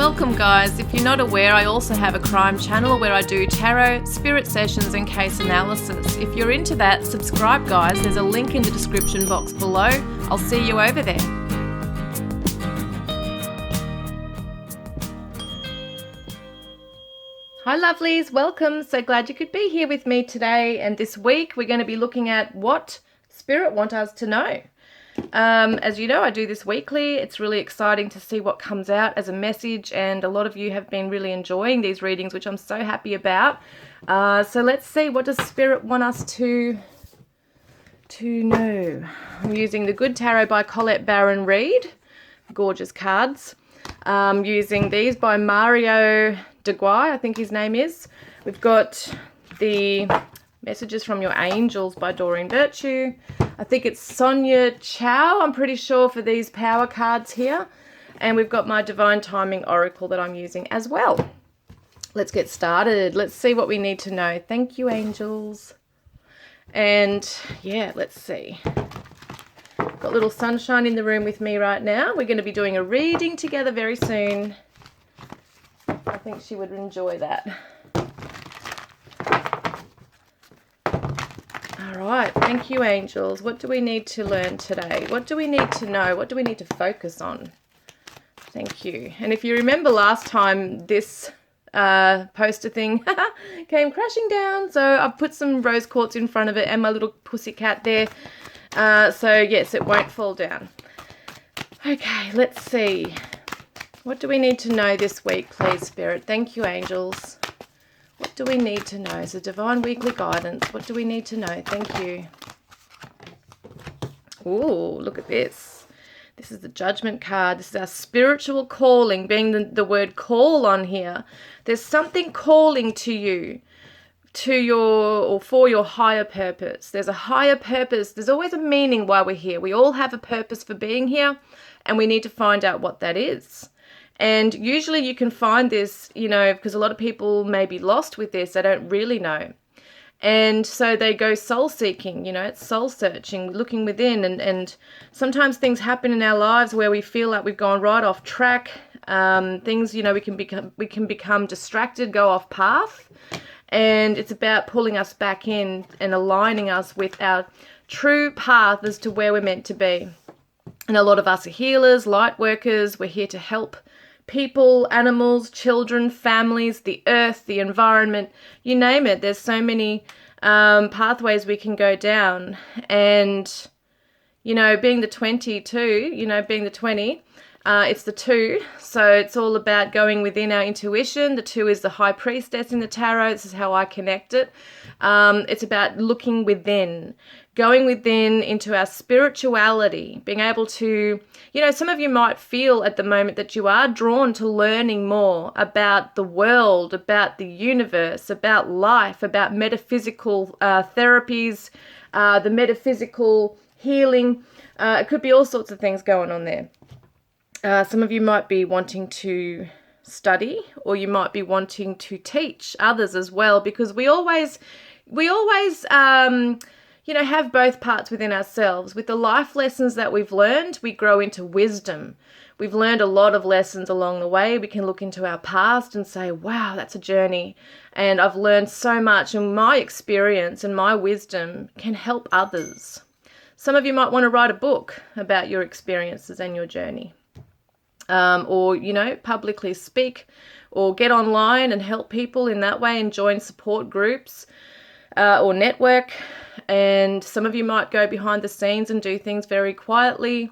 Welcome guys. If you're not aware, I also have a crime channel where I do tarot, spirit sessions and case analysis. If you're into that, subscribe guys. There's a link in the description box below. I'll see you over there. Hi lovelies, welcome. So glad you could be here with me today. And this week we're going to be looking at what Spirit want us to know. As you know, I do this weekly. It's really exciting to see what comes out as a message, and a lot of you have been really enjoying these readings, which I'm so happy about. So let's see, what does Spirit want us to know? I'm using the Good Tarot by Colette Baron Reid. Gorgeous cards. Using these by Mario Deguay, I think his name is. We've got the Messages from Your Angels by Doreen Virtue. I think it's Sonia Chow, I'm pretty sure, for these power cards here. And we've got my Divine Timing Oracle that I'm using as well. Let's get started. Let's see what we need to know. Thank you, angels. And yeah, let's see. Got little Sunshine in the room with me right now. We're going to be doing a reading together very soon. I think she would enjoy that. All right, thank you, angels. What do we need to learn today? What do we need to know? What do we need to focus on? Thank you. And if you remember last time, this poster thing came crashing down. So I've put some rose quartz in front of it and my little pussycat there. So yes, it won't fall down. Okay, let's see. What do we need to know this week, please, Spirit? Thank you, angels. What do we need to know? So divine weekly guidance. What do we need to know? Thank you. Ooh, look at this. This is the Judgment card. This is our spiritual calling, being the word call on here. There's something calling to you, for your higher purpose. There's a higher purpose. There's always a meaning why we're here. We all have a purpose for being here, and we need to find out what that is. And usually you can find this, you know, because a lot of people may be lost with this. They don't really know. And so they go soul seeking, you know, it's soul searching, looking within. And sometimes things happen in our lives where we feel like we've gone right off track. Things, you know, we can become distracted, go off path. And it's about pulling us back in and aligning us with our true path as to where we're meant to be. And a lot of us are healers, light workers. We're here to help people, animals, children, families, the earth, the environment, you name it. There's so many pathways we can go down. And, you know, being the 20 too, you know, being the 20, it's the 2. So it's all about going within our intuition. The 2 is the high priestess in the tarot. This is how I connect it. It's about looking within, going within into our spirituality, being able to, you know, some of you might feel at the moment that you are drawn to learning more about the world, about the universe, about life, about metaphysical therapies, the metaphysical healing. It could be all sorts of things going on there. Some of you might be wanting to study, or you might be wanting to teach others as well, because we always you know, have both parts within ourselves. With the life lessons that we've learned, we grow into wisdom. We've learned a lot of lessons along the way. We can look into our past and say, wow, that's a journey. And I've learned so much, and my experience and my wisdom can help others. Some of you might want to write a book about your experiences and your journey. Or, you know, publicly speak, or get online and help people in that way and join support groups or network. And some of you might go behind the scenes and do things very quietly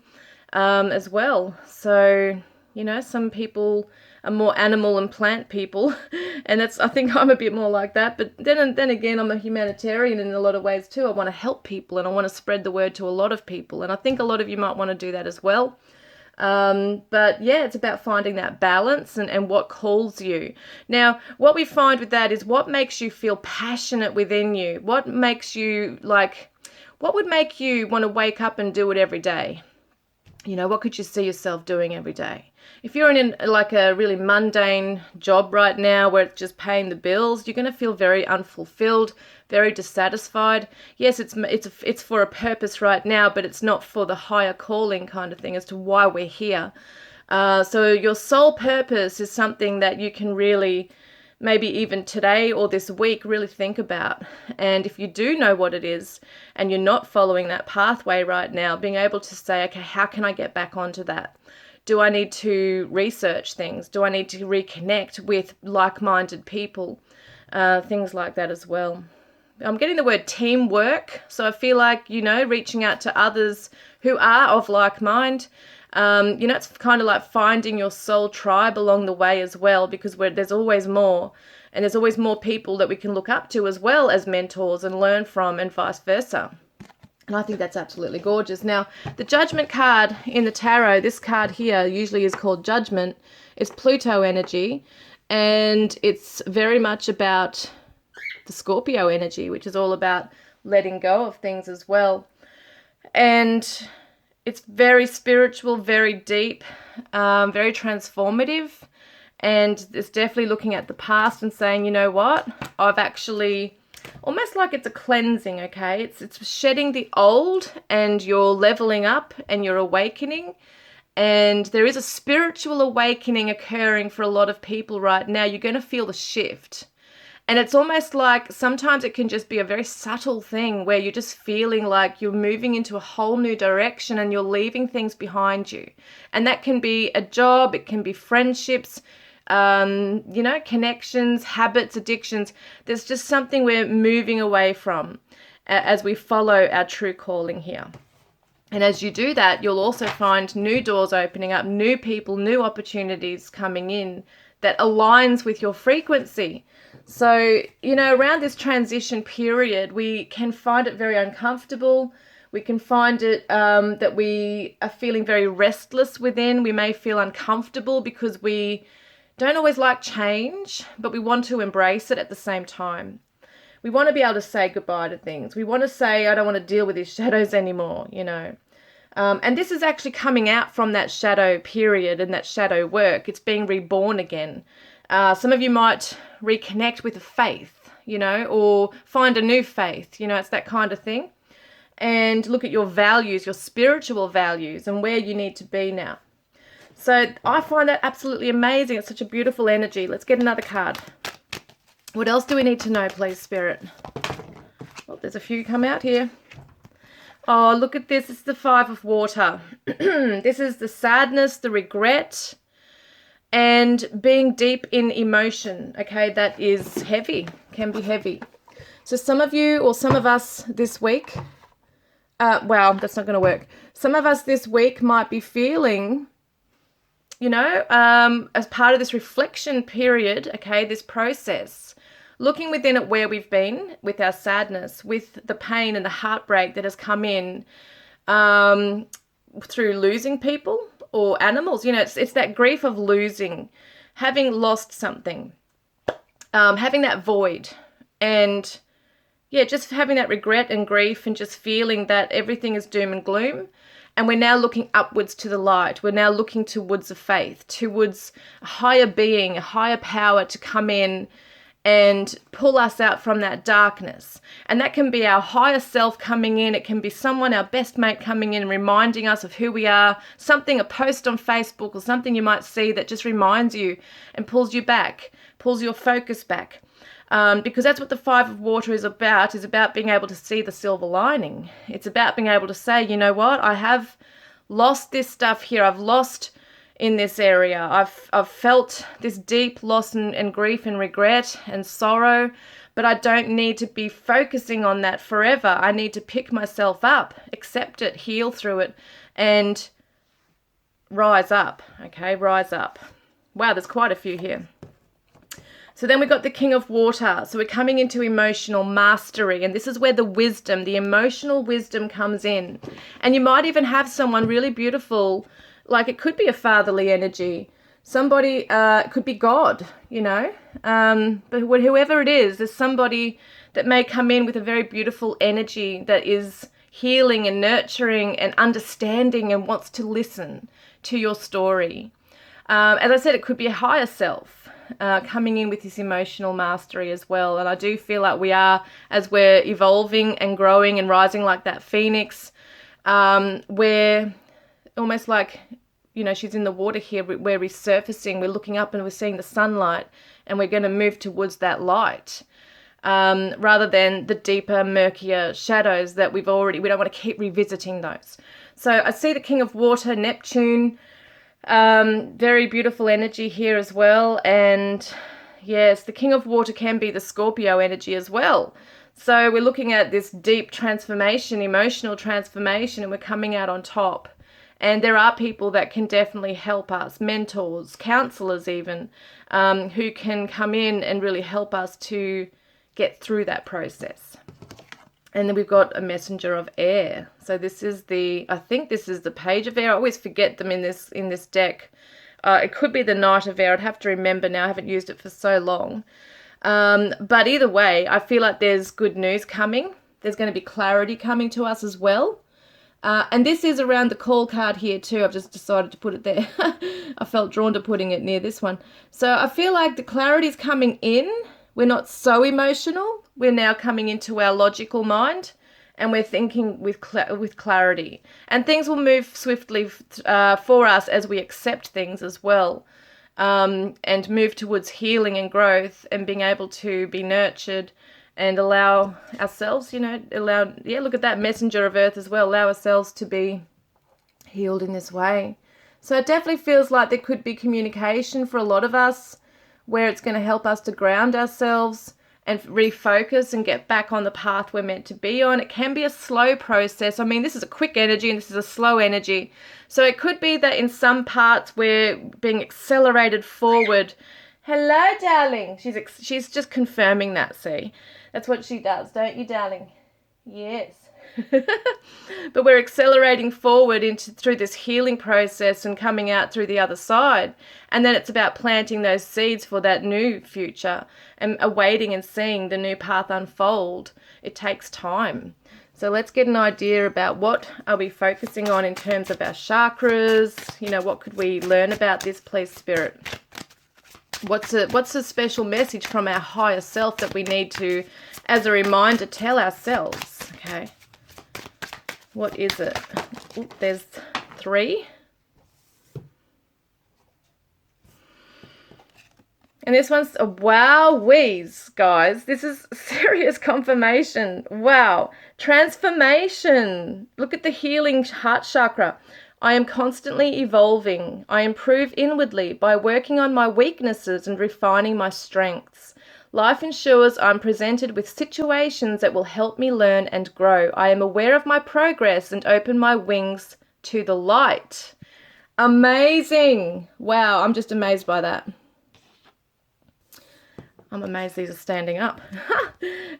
as well. So, you know, some people are more animal and plant people, and I think I'm a bit more like that. But then again, I'm a humanitarian in a lot of ways too. I want to help people, and I want to spread the word to a lot of people. And I think a lot of you might want to do that as well. But yeah, it's about finding that balance and what calls you. Now, what we find with that is what makes you feel passionate within you. What makes you what would make you want to wake up and do it every day? You know, what could you see yourself doing every day? If you're in like a really mundane job right now where it's just paying the bills, you're going to feel very unfulfilled, very dissatisfied. Yes, it's for a purpose right now, but it's not for the higher calling kind of thing as to why we're here. So your soul purpose is something that you can really, maybe even today or this week, really think about. And if you do know what it is and you're not following that pathway right now, being able to say, okay, how can I get back onto that? Do I need to research things? Do I need to reconnect with like-minded people? Things like that as well. I'm getting the word teamwork. So I feel like, reaching out to others who are of like mind. It's kind of like finding your soul tribe along the way as well, because there's always more. And there's always more people that we can look up to as well as mentors and learn from, and vice versa. And I think that's absolutely gorgeous. Now, the Judgment card in the tarot, this card here usually is called Judgment. It's Pluto energy, and it's very much about the Scorpio energy, which is all about letting go of things as well. And it's very spiritual, very deep, very transformative. And it's definitely looking at the past and saying, you know what, I've actually, almost like it's a cleansing, okay? It's shedding the old, and you're leveling up and you're awakening. And there is a spiritual awakening occurring for a lot of people right now. You're going to feel the shift. And it's almost like sometimes it can just be a very subtle thing where you're just feeling like you're moving into a whole new direction and you're leaving things behind you. And that can be a job, it can be friendships, connections, habits, addictions. There's just something we're moving away from as we follow our true calling here. And as you do that, you'll also find new doors opening up, new people, new opportunities coming in that aligns with your frequency. So, around this transition period, we can find it very uncomfortable. We can find it that we are feeling very restless within. We may feel uncomfortable because we don't always like change, but we want to embrace it at the same time. We want to be able to say goodbye to things. We want to say, I don't want to deal with these shadows anymore, And this is actually coming out from that shadow period and that shadow work. It's being reborn again. Some of you might reconnect with a faith, or find a new faith. It's that kind of thing. And look at your values, your spiritual values, and where you need to be now. So I find that absolutely amazing. It's such a beautiful energy. Let's get another card. What else do we need to know, please, Spirit? Oh, there's a few come out here. Oh, look at this. It's the Five of Water. This is the sadness, the regret, and being deep in emotion. Okay, that is heavy, can be heavy. So some of you, or some of us this week, wow, that's not going to work. Some of us this week might be feeling, as part of this reflection period, okay, this process, looking within at where we've been with our sadness, with the pain and the heartbreak that has come in through losing people or animals. It's that grief of losing, having lost something, having that void, and just having that regret and grief, and just feeling that everything is doom and gloom. And we're now looking upwards to the light. We're now looking towards the faith, towards a higher being, a higher power to come in and pull us out from that darkness. And that can be our higher self coming in. It can be someone, our best mate, coming in and reminding us of who we are. Something, a post on Facebook or something you might see that just reminds you and pulls you back, pulls your focus back. Because that's what the Five of Water is about being able to see the silver lining. It's about being able to say, you know what, I have lost this stuff here. I've lost in this area. I've felt this deep loss and grief and regret and sorrow, but I don't need to be focusing on that forever. I need to pick myself up, accept it, heal through it, and rise up. Okay, rise up. Wow, there's quite a few here. So then we've got the King of Water. So we're coming into emotional mastery. And this is where the wisdom, the emotional wisdom comes in. And you might even have someone really beautiful, like it could be a fatherly energy. Somebody, could be God, But whoever it is, there's somebody that may come in with a very beautiful energy that is healing and nurturing and understanding and wants to listen to your story. As I said, it could be a higher self. Coming in with this emotional mastery as well. And I do feel like we are, as we're evolving and growing and rising like that phoenix, we're almost like you know, she's in the water here. We're resurfacing. We're looking up and we're seeing the sunlight, and we're going to move towards that light. Rather than the deeper, murkier shadows that we don't want to keep revisiting those. So I see the King of Water, Neptune, very beautiful energy here as well. And yes, the King of Water can be the Scorpio energy as well. So we're looking at this deep transformation, emotional transformation, and we're coming out on top. And there are people that can definitely help us, mentors, counselors even, who can come in and really help us to get through that process. And then we've got a messenger of air. So this is I think this is the page of air. I always forget them in this deck. It could be the knight of air. I'd have to remember now. I haven't used it for so long. But either way, I feel like there's good news coming. There's going to be clarity coming to us as well. And this is around the call card here too. I've just decided to put it there. I felt drawn to putting it near this one. So I feel like the clarity is coming in. We're not so emotional. We're now coming into our logical mind, and we're thinking with clarity. And things will move swiftly for us as we accept things as well, and move towards healing and growth and being able to be nurtured and allow ourselves, look at that messenger of earth as well, allow ourselves to be healed in this way. So it definitely feels like there could be communication for a lot of us, where it's going to help us to ground ourselves and refocus and get back on the path we're meant to be on. It can be a slow process. I methis is a quick energy and this is a slow energy. So it could be that in some parts we're being accelerated forward. Hello, darling. She's just confirming that, see? That's what she does, don't you, darling? Yes. But we're accelerating forward through this healing process and coming out through the other side. And then it's about planting those seeds for that new future and awaiting and seeing the new path unfold. It takes time. So let's get an idea about what are we focusing on in terms of our chakras. What could we learn about this, please, Spirit? What's a special message from our higher self that we need to, as a reminder, tell ourselves? Okay. What is it? Ooh, there's 3. And this one's a wow-wheeze, guys. This is serious confirmation. Wow. Transformation. Look at the healing heart chakra. I am constantly evolving. I improve inwardly by working on my weaknesses and refining my strengths. Life ensures I'm presented with situations that will help me learn and grow. I am aware of my progress and open my wings to the light. Amazing. Wow, I'm just amazed by that. I'm amazed these are standing up.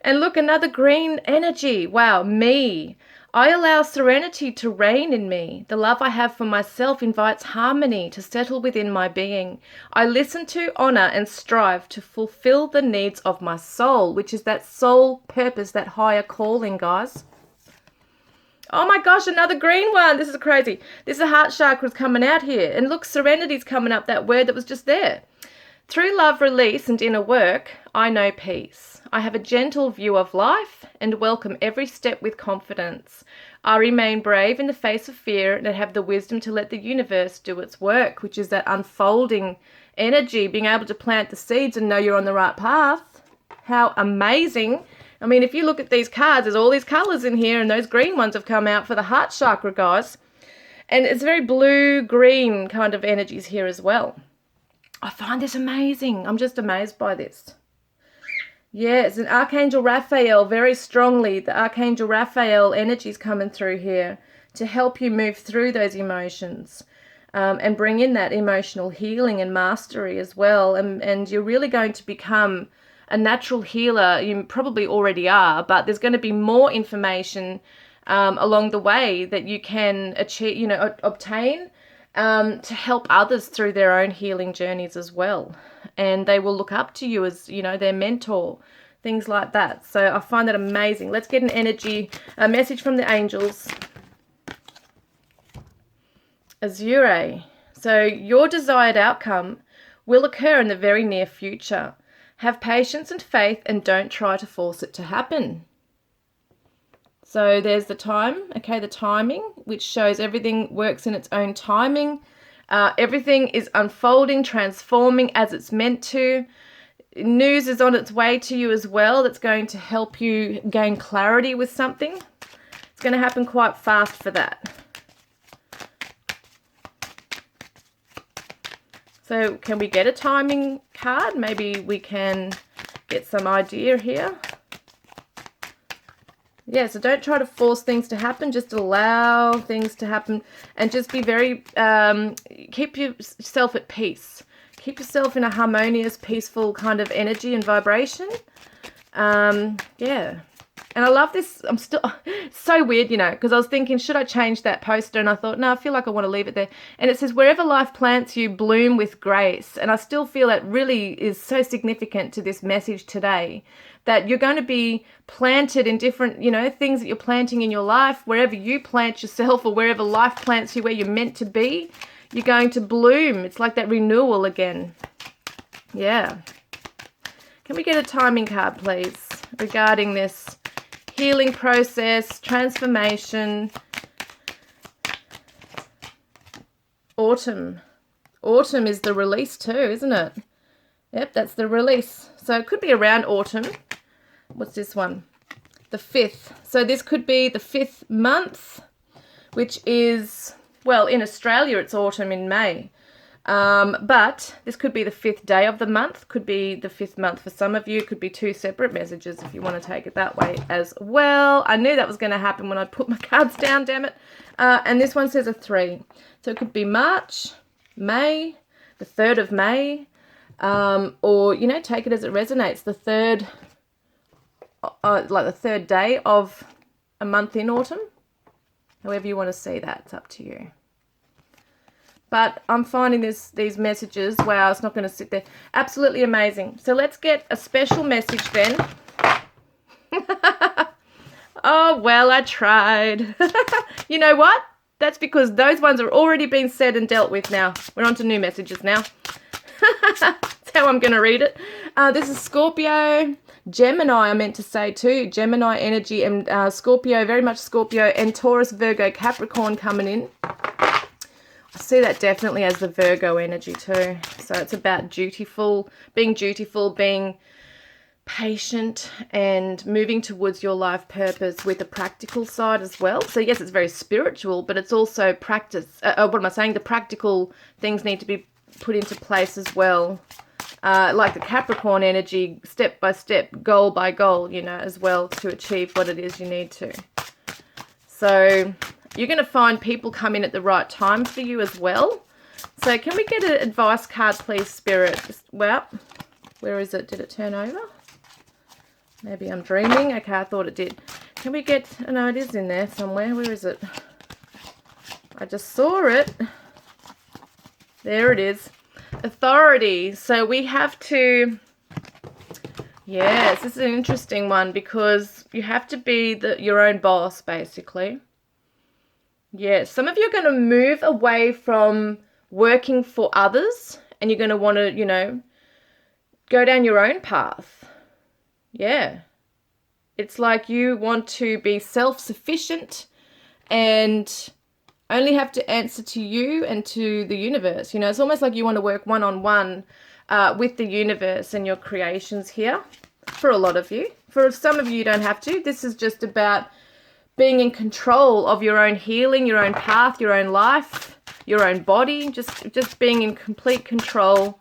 And look, another green energy. Wow, me. I allow serenity to reign in me. The love I have for myself invites harmony to settle within my being. I listen to, honor, and strive to fulfill the needs of my soul, which is that soul purpose, that higher calling, guys. Oh my gosh, another green one. This is crazy. This is a heart chakra's coming out here. And look, serenity's coming up, that word that was just there. Through love, release, and inner work, I know peace. I have a gentle view of life and welcome every step with confidence. I remain brave in the face of fear and have the wisdom to let the universe do its work, which is that unfolding energy, being able to plant the seeds and know you're on the right path. How amazing. If you look at these cards, there's all these colors in here, and those green ones have come out for the heart chakra, guys. And it's very blue-green kind of energies here as well. I find this amazing. I'm just amazed by this. Yes, and Archangel Raphael, very strongly, the Archangel Raphael energy is coming through here to help you move through those emotions and bring in that emotional healing and mastery as well. And you're really going to become a natural healer. You probably already are, but there's going to be more information along the way that you can achieve, obtain to help others through their own healing journeys as well. And they will look up to you as, their mentor, things like that. So I find that amazing. Let's get a message from the angels. Azure. So your desired outcome will occur in the very near future. Have patience and faith and don't try to force it to happen. So there's the time, okay, the timing, which shows everything works in its own timing. Everything is unfolding, transforming as it's meant to. News is on its way to you as well that's going to help you gain clarity with something. It's going to happen quite fast for that. So can we get a timing card? Maybe we can get some idea here. Yeah, so don't try to force things to happen. Just allow things to happen and just be very, keep yourself at peace. Keep yourself in a harmonious, peaceful kind of energy and vibration. Yeah. And I love this. I'm still, it's so weird, you know, because I was thinking, should I change that poster? And I thought, no, I feel like I want to leave it there. And it says, wherever life plants you, bloom with grace. And I still feel that really is so significant to this message today, that you're going to be planted in different, you know, things that you're planting in your life. Wherever you plant yourself or wherever life plants you where you're meant to be, you're going to bloom. It's like that renewal again. Yeah. Can we get a timing card, please, regarding this healing process, transformation? Autumn. Autumn is the release too, isn't it? Yep, that's the release. So it could be around autumn. What's this one? The 5th. So this could be the 5th month, which is, well, in Australia it's autumn in May. But this could be the 5th day of the month, could be the 5th month for some of you, could be 2 separate messages if you want to take it that way as well. I knew that was going to happen when I put my cards down, damn it. And this one says a 3. So it could be March, May, the 3rd of May, or, you know, take it as it resonates. The 3rd, like the 3rd day of a month in autumn. However you want to see that, it's up to you. But I'm finding these messages, wow, it's not going to sit there. Absolutely amazing. So let's get a special message then. Oh, well, I tried. You know what? That's because those ones are already been said and dealt with now. We're on to new messages now. That's how I'm going to read it. This is Scorpio, Gemini, I meant to say too. Gemini energy and Scorpio, very much Scorpio, and Taurus, Virgo, Capricorn coming in. I see that definitely as the Virgo energy too. So it's about being patient and moving towards your life purpose with a practical side as well. So yes, it's very spiritual, but it's also practice. What am I saying? The practical things need to be put into place as well. Like the Capricorn energy, step by step, goal by goal, you know, as well, to achieve what it is you need to. So you're going to find people come in at the right time for you as well. So can we get an advice card, please, Spirit? Well, where is it? Did it turn over? Maybe I'm dreaming. Okay, I thought it did. Can we get... Oh, no, it is in there somewhere. Where is it? I just saw it. There it is. Authority. So we have to... Yes, this is an interesting one because you have to be your own boss, basically. Yeah, some of you are going to move away from working for others and you're going to want to, you know, go down your own path. Yeah. It's like you want to be self-sufficient and only have to answer to you and to the universe. You know, it's almost like you want to work one-on-one with the universe and your creations here for a lot of you. For some of you, you don't have to. This is just about being in control of your own healing, your own path, your own life, your own body, just being in complete control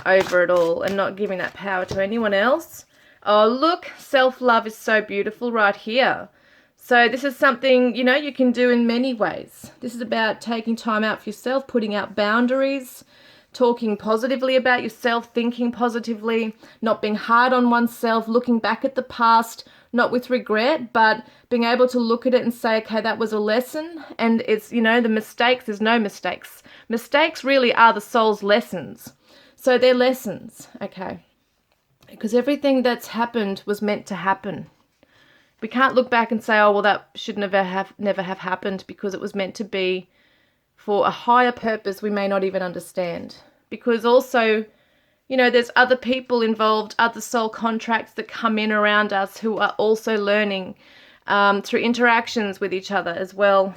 over it all and not giving that power to anyone else. Oh, look, self-love is so beautiful right here. So this is something, you know, you can do in many ways. This is about taking time out for yourself, putting out boundaries, talking positively about yourself, thinking positively, not being hard on oneself, looking back at the past, not with regret, but being able to look at it and say, okay, that was a lesson. And it's, you know, the mistakes, there's no mistakes. Mistakes really are the soul's lessons. So they're lessons, okay? Because everything that's happened was meant to happen. We can't look back and say, oh, well, that should never have happened because it was meant to be for a higher purpose we may not even understand. Because also, you know, there's other people involved, other soul contracts that come in around us who are also learning through interactions with each other as well.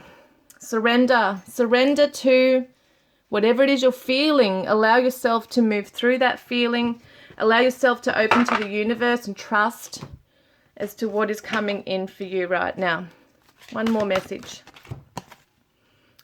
Surrender to Whatever it is you're feeling, allow yourself to move through that feeling. Allow yourself to open to the universe and trust as to what is coming in for you right now. One more message.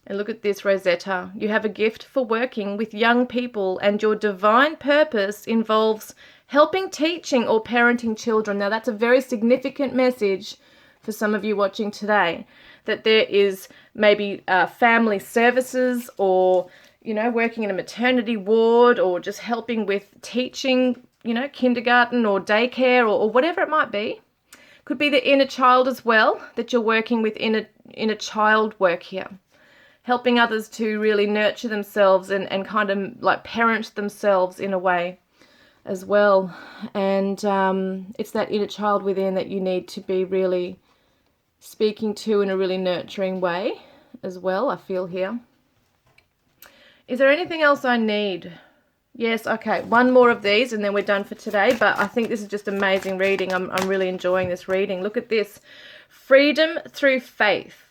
And look at this, Rosetta. You have a gift for working with young people, and your divine purpose involves helping, teaching, or parenting children. Now, that's a very significant message for some of you watching today, that there is maybe family services, or, you know, working in a maternity ward, or just helping with teaching, you know, kindergarten or daycare, or whatever it might be. Could be the inner child as well, that you're working with inner child work here. Helping others to really nurture themselves and kind of like parent themselves in a way as well. And it's that inner child within that you need to be really speaking to in a really nurturing way as well, I feel here. Is there anything else I need? Yes, okay, one more of these and then we're done for today. But I think this is just amazing reading. I'm really enjoying this reading. Look at this. Freedom through faith.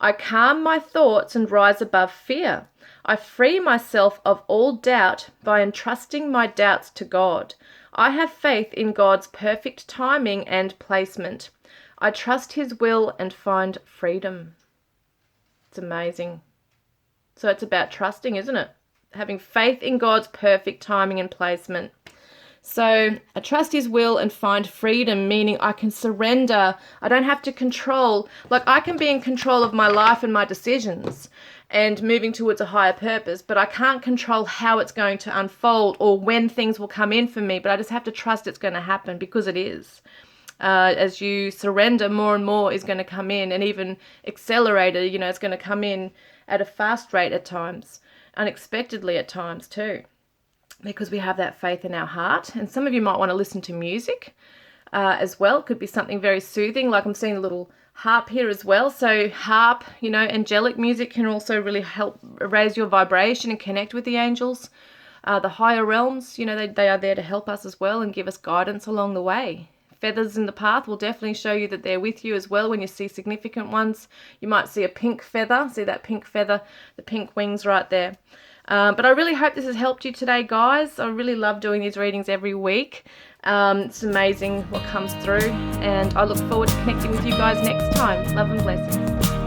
I calm my thoughts and rise above fear. I free myself of all doubt by entrusting my doubts to God. I have faith in God's perfect timing and placement. I trust His will and find freedom. It's amazing. So it's about trusting, isn't it? Having faith in God's perfect timing and placement. So I trust His will and find freedom, meaning I can surrender. I don't have to control. Like, I can be in control of my life and my decisions and moving towards a higher purpose, but I can't control how it's going to unfold or when things will come in for me, but I just have to trust it's going to happen, because it is. As you surrender, more and more is going to come in, and even accelerated, you know, it's going to come in at a fast rate at times, unexpectedly at times too, because we have that faith in our heart. And some of you might want to listen to music as well. It could be something very soothing, like I'm seeing a little harp here as well. So harp, you know, angelic music can also really help raise your vibration and connect with the angels. The higher realms, you know, they are there to help us as well and give us guidance along the way. Feathers in the path will definitely show you that they're with you as well. When you see significant ones, you might see a pink feather. See that pink feather, the pink wings right there. But I really hope this has helped you today, guys. I really love doing these readings every week. It's amazing what comes through, and I look forward to connecting with you guys next time. Love and blessings.